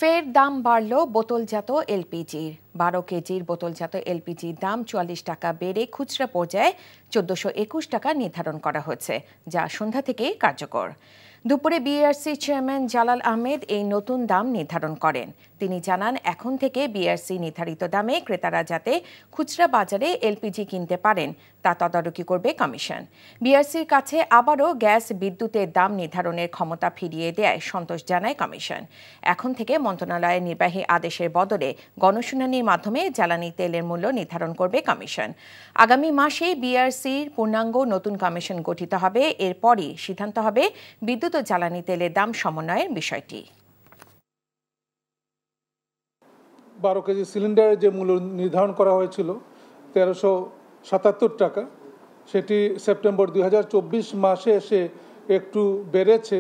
ফের দাম বাড়ল বোতলজাত এলপিজির। 12 কেজির বোতলজাত এলপিজির দাম 44 টাকা বেড়ে খুচরা পর্যায়ে 1421 টাকা নির্ধারণ করা হয়েছে, যা সন্ধ্যা থেকে কার্যকর। দুপুরে বিআরসি চেয়ারম্যান জালাল আহমেদ এই নতুন দাম নির্ধারণ করেন। তিনি জানান, এখন থেকে বিআরসি নির্ধারিত দামে ক্রেতারা যাতে খুচরা বাজারে এলপিজি কিনতে পারেন তা তদারকি করবে কমিশন। বিআরসির কাছে আবারও গ্যাস বিদ্যুতের দাম নির্ধারণের ক্ষমতা ফিরিয়ে দেয় সন্তোষ জানায় কমিশন। এখন থেকে মন্ত্রণালয়ের নির্বাহী আদেশের বদলে গণশুনানির মাধ্যমে জ্বালানি তেলের মূল্য নির্ধারণ করবে কমিশন। আগামী মাসে বিআরসির পূর্ণাঙ্গ নতুন কমিশন গঠিত হবে। এরপরই সিদ্ধান্ত হবে বিদ্যুৎ ও জ্বালানি তেলের দাম সমন্বয়ের বিষয়টি। 12 কেজি সিলিন্ডারের যে মূল্য নির্ধারণ করা হয়েছিল 1377 টাকা, সেটি সেপ্টেম্বর 2024 মাসে এসে একটু বেড়েছে।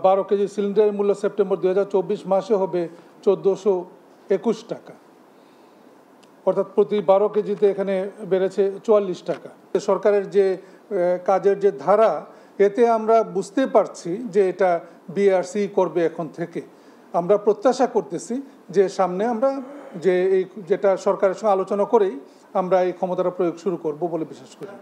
12 কেজি সিলিন্ডারের মূল্য সেপ্টেম্বর 2024 মাসে হবে 1421 টাকা, অর্থাৎ প্রতি 12 কেজিতে এখানে বেড়েছে 44 টাকা। সরকারের যে কাজের যে ধারা, এতে আমরা বুঝতে পারছি যে এটা বিআরসি করবে। এখন থেকে আমরা প্রত্যাশা করতেছি যে সামনে আমরা যেটা সরকারের সঙ্গে আলোচনা করেই আমরা এই ক্ষমতাটা প্রয়োগ শুরু করব বলে বিশ্বাস করি।